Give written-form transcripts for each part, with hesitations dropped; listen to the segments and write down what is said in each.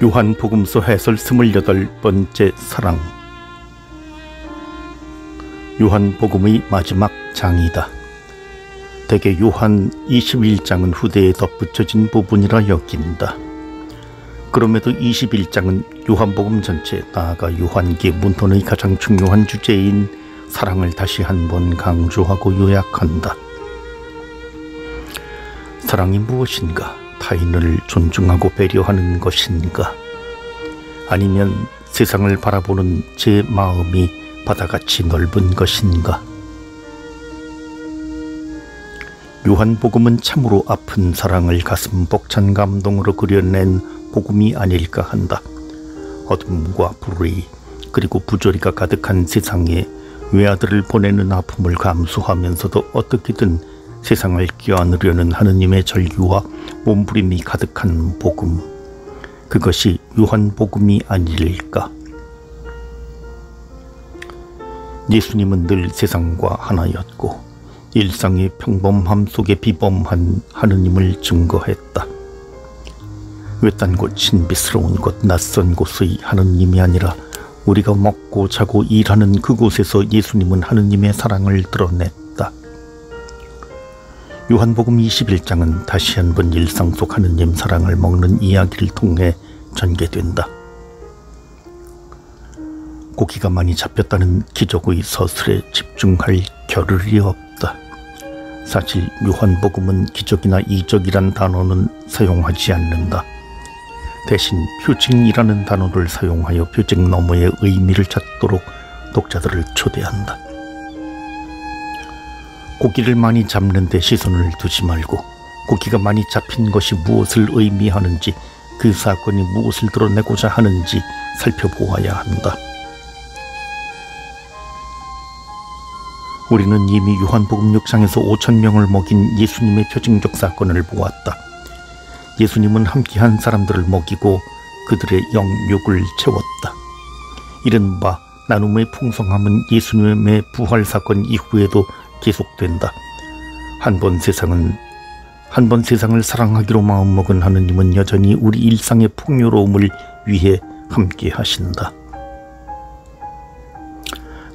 요한복음서 해설 28번째 사랑. 요한복음의 마지막 장이다. 대개 요한 21장은 후대에 덧붙여진 부분이라 여긴다. 그럼에도 21장은 요한복음 전체, 나아가 요한계 문헌의 가장 중요한 주제인 사랑을 다시 한번 강조하고 요약한다. 사랑이 무엇인가? 타인을 존중하고 배려하는 것인가? 아니면 세상을 바라보는 제 마음이 바다같이 넓은 것인가? 요한복음은 참으로 아픈 사랑을 가슴 벅찬 감동으로 그려낸 복음이 아닐까 한다. 어둠과 불의 그리고 부조리가 가득한 세상에 외아들을 보내는 아픔을 감수하면서도 어떻게든 세상을 껴안으려는 하느님의 절규와 몸부림이 가득한 복음, 그것이 요한복음이 아닐까. 예수님은 늘 세상과 하나였고 일상의 평범함 속에 비범한 하느님을 증거했다. 외딴 곳, 신비스러운 곳, 낯선 곳의 하느님이 아니라 우리가 먹고 자고 일하는 그곳에서 예수님은 하느님의 사랑을 드러냈다. 요한복음 21장은 다시 한번 일상 속 하느님 사랑을 먹는 이야기를 통해 전개된다. 고기가 많이 잡혔다는 기적의 서술에 집중할 겨를이 없다. 사실 요한복음은 기적이나 이적이란 단어는 사용하지 않는다. 대신 표징이라는 단어를 사용하여 표징 너머의 의미를 찾도록 독자들을 초대한다. 고기를 많이 잡는 데 시선을 두지 말고 고기가 많이 잡힌 것이 무엇을 의미하는지, 그 사건이 무엇을 드러내고자 하는지 살펴보아야 한다. 우리는 이미 요한복음 6장에서 5,000명을 먹인 예수님의 표징적 사건을 보았다. 예수님은 함께한 사람들을 먹이고 그들의 영육을 채웠다. 이른바 나눔의 풍성함은 예수님의 부활 사건 이후에도 계속된다. 한 번 세상을 사랑하기로 마음먹은 하느님은 여전히 우리 일상의 풍요로움을 위해 함께 하신다.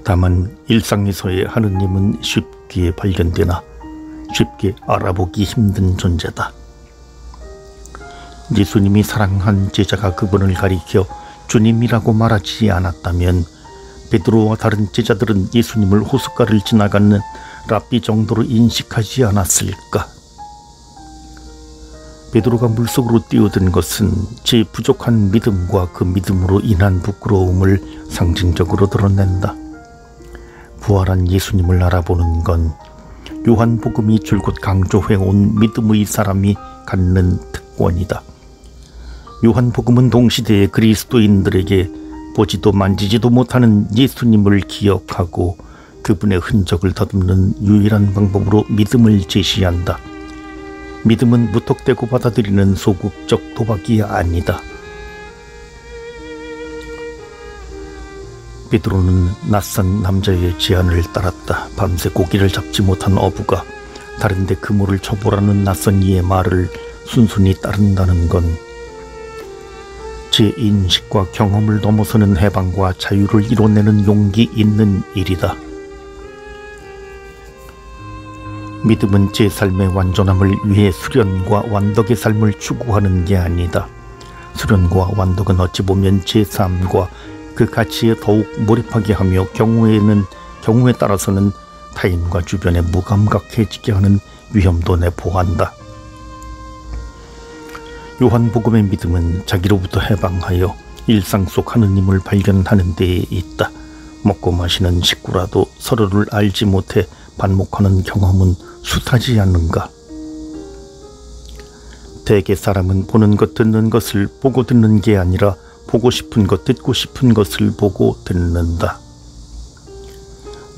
다만 일상에서의 하느님은 쉽게 발견되나 쉽게 알아보기 힘든 존재다. 예수님이 사랑한 제자가 그분을 가리켜 주님이라고 말하지 않았다면 베드로와 다른 제자들은 예수님을 호숫가를 지나가는 랍비 정도로 인식하지 않았을까? 베드로가 물속으로 뛰어든 것은 제 부족한 믿음과 그 믿음으로 인한 부끄러움을 상징적으로 드러낸다. 부활한 예수님을 알아보는 건 요한복음이 줄곧 강조해온 믿음의 사람이 갖는 특권이다. 요한복음은 동시대의 그리스도인들에게 보지도 만지지도 못하는 예수님을 기억하고 그분의 흔적을 더듬는 유일한 방법으로 믿음을 제시한다. 믿음은 무턱대고 받아들이는 소극적 도박이 아니다. 베드로는 낯선 남자의 제안을 따랐다. 밤새 고기를 잡지 못한 어부가 다른데 그물을 쳐보라는 낯선 이의 말을 순순히 따른다는 건 제 인식과 경험을 넘어서는 해방과 자유를 이뤄내는 용기 있는 일이다. 믿음은 제 삶의 완전함을 위해 수련과 완덕의 삶을 추구하는 게 아니다. 수련과 완덕은 어찌 보면 제 삶과 그 가치에 더욱 몰입하게 하며 경우에 따라서는 타인과 주변에 무감각해지게 하는 위험도 내포한다. 요한복음의 믿음은 자기로부터 해방하여 일상 속 하느님을 발견하는 데에 있다. 먹고 마시는 식구라도 서로를 알지 못해 반목하는 경험은 숱하지 않는가? 대개 사람은 보는 것 듣는 것을 보고 듣는 게 아니라 보고 싶은 것 듣고 싶은 것을 보고 듣는다.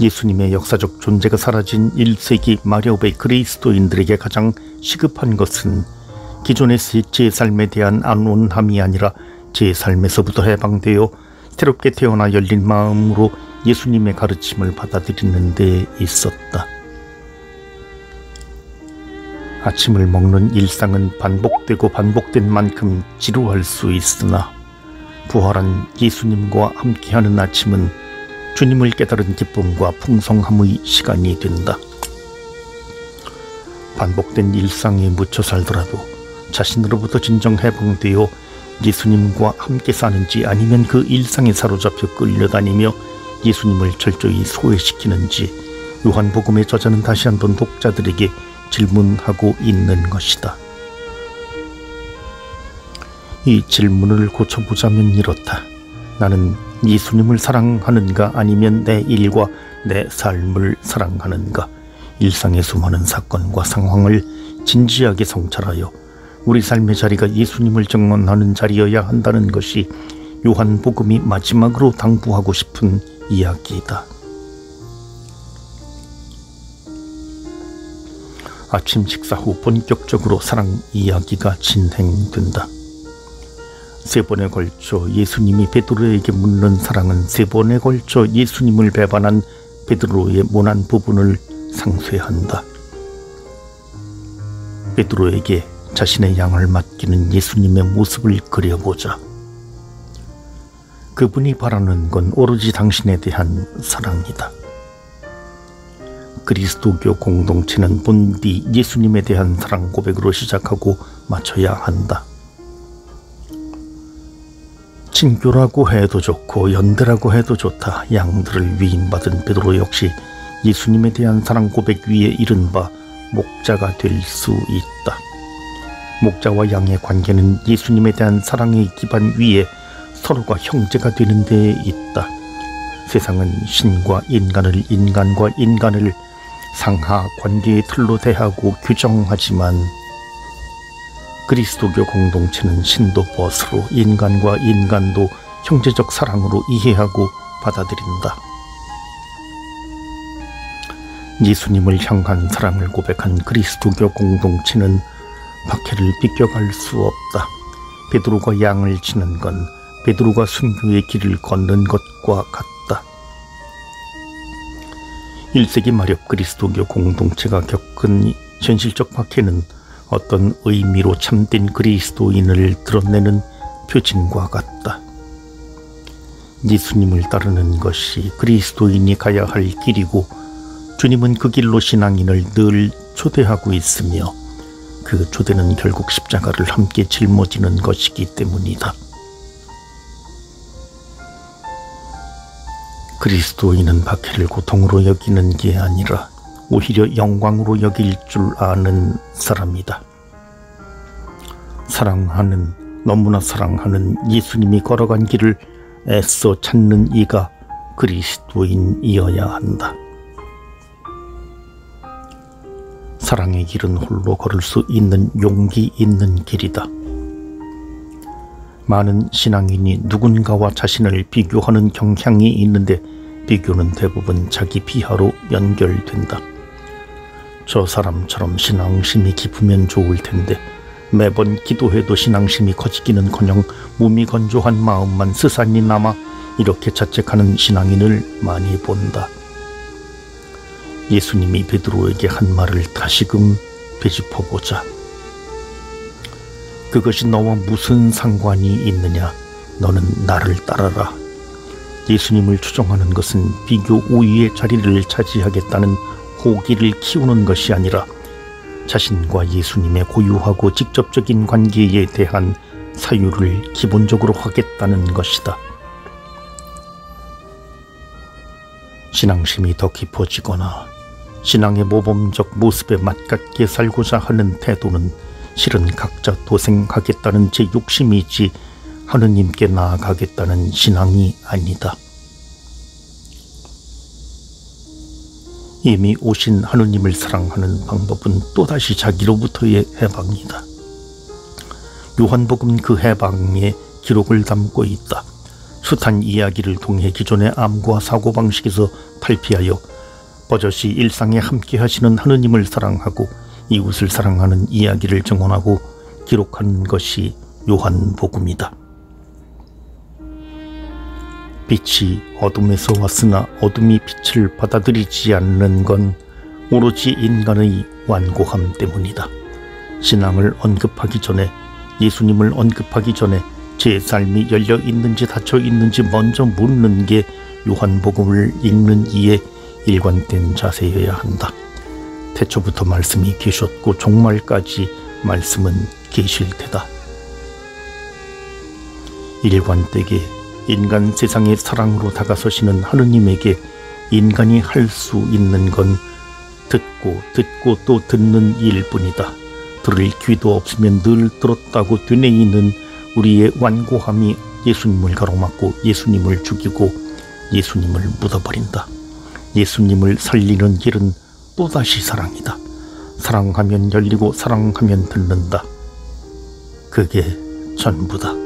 예수님의 역사적 존재가 사라진 1세기 마렵의 그리스도인들에게 가장 시급한 것은 기존의 제 삶에 대한 안온함이 아니라 제 삶에서부터 해방되어 새롭게 태어나 열린 마음으로 예수님의 가르침을 받아들이는 데 있었다. 아침을 먹는 일상은 반복되고 반복된 만큼 지루할 수 있으나 부활한 예수님과 함께하는 아침은 주님을 깨달은 기쁨과 풍성함의 시간이 된다. 반복된 일상에 묻혀 살더라도 자신으로부터 진정 해방되어 예수님과 함께 사는지 아니면 그 일상에 사로잡혀 끌려다니며 예수님을 철저히 소외시키는지 요한복음의 저자는 다시 한번 독자들에게 질문하고 있는 것이다. 이 질문을 고쳐보자면 이렇다. 나는 예수님을 사랑하는가 아니면 내 일과 내 삶을 사랑하는가? 일상의 수많은 사건과 상황을 진지하게 성찰하여 우리 삶의 자리가 예수님을 증언하는 자리여야 한다는 것이 요한복음이 마지막으로 당부하고 싶은 이야기이다. 아침 식사 후 본격적으로 사랑 이야기가 진행된다. 3번에 걸쳐 예수님이 베드로에게 묻는 사랑은 3번에 걸쳐 예수님을 배반한 베드로의 모난 부분을 상쇄한다. 베드로에게 자신의 양을 맡기는 예수님의 모습을 그려보자. 그분이 바라는 건 오로지 당신에 대한 사랑이다. 그리스도교 공동체는 본디 예수님에 대한 사랑 고백으로 시작하고 마쳐야 한다. 친교라고 해도 좋고 연대라고 해도 좋다. 양들을 위임받은 베드로 역시 예수님에 대한 사랑 고백 위에 이른바 목자가 될 수 있다. 목자와 양의 관계는 예수님에 대한 사랑의 기반 위에 서로가 형제가 되는 데에 있다. 세상은 신과 인간을, 인간과 인간을 상하 관계의 틀로 대하고 규정하지만 그리스도교 공동체는 신도 벗으로 인간과 인간도 형제적 사랑으로 이해하고 받아들인다. 예수님을 향한 사랑을 고백한 그리스도교 공동체는 박해를 비껴갈 수 없다. 베드로가 양을 치는 건 베드로가 순교의 길을 걷는 것과 같다. 1세기 말엽 그리스도교 공동체가 겪은 현실적 박해는 어떤 의미로 참된 그리스도인을 드러내는 표징과 같다. 예수님을 따르는 것이 그리스도인이 가야 할 길이고 주님은 그 길로 신앙인을 늘 초대하고 있으며 그 초대는 결국 십자가를 함께 짊어지는 것이기 때문이다. 그리스도인은 박해를 고통으로 여기는 게 아니라 오히려 영광으로 여길 줄 아는 사람이다. 사랑하는, 너무나 사랑하는 예수님이 걸어간 길을 애써 찾는 이가 그리스도인이어야 한다. 사랑의 길은 홀로 걸을 수 있는 용기 있는 길이다. 많은 신앙인이 누군가와 자신을 비교하는 경향이 있는데 비교는 대부분 자기 비하로 연결된다. 저 사람처럼 신앙심이 깊으면 좋을 텐데 매번 기도해도 신앙심이 커지기는커녕 몸이 건조한 마음만 스산이 남아 이렇게 자책하는 신앙인을 많이 본다. 예수님이 베드로에게 한 말을 다시금 되짚어보자. 그것이 너와 무슨 상관이 있느냐? 너는 나를 따라라. 예수님을 추종하는 것은 비교 우위의 자리를 차지하겠다는 호기를 키우는 것이 아니라 자신과 예수님의 고유하고 직접적인 관계에 대한 사유를 기본적으로 하겠다는 것이다. 신앙심이 더 깊어지거나 신앙의 모범적 모습에 맞같게 살고자 하는 태도는 실은 각자 도생하겠다는 제 욕심이지 하느님께 나아가겠다는 신앙이 아니다. 이미 오신 하느님을 사랑하는 방법은 또다시 자기로부터의 해방이다. 요한복음 그 해방의 기록을 담고 있다. 숱한 이야기를 통해 기존의 암과 사고방식에서 탈피하여 버젓이 일상에 함께 하시는 하느님을 사랑하고 이웃을 사랑하는 이야기를 증언하고 기록한 것이 요한복음이다. 빛이 어둠에서 왔으나 어둠이 빛을 받아들이지 않는 건 오로지 인간의 완고함 때문이다. 신앙을 언급하기 전에, 예수님을 언급하기 전에 제 삶이 열려 있는지 닫혀 있는지 먼저 묻는 게 요한복음을 읽는 이의 일관된 자세여야 한다. 태초부터 말씀이 계셨고 종말까지 말씀은 계실 테다. 일관되게 인간 세상의 사랑으로 다가서시는 하느님에게 인간이 할 수 있는 건 듣고 또 듣는 일뿐이다. 들을 귀도 없으면 늘 들었다고 되뇌이는 우리의 완고함이 예수님을 가로막고 예수님을 죽이고 예수님을 묻어버린다. 예수님을 살리는 길은 또다시 사랑이다. 사랑하면 열리고 사랑하면 듣는다. 그게 전부다.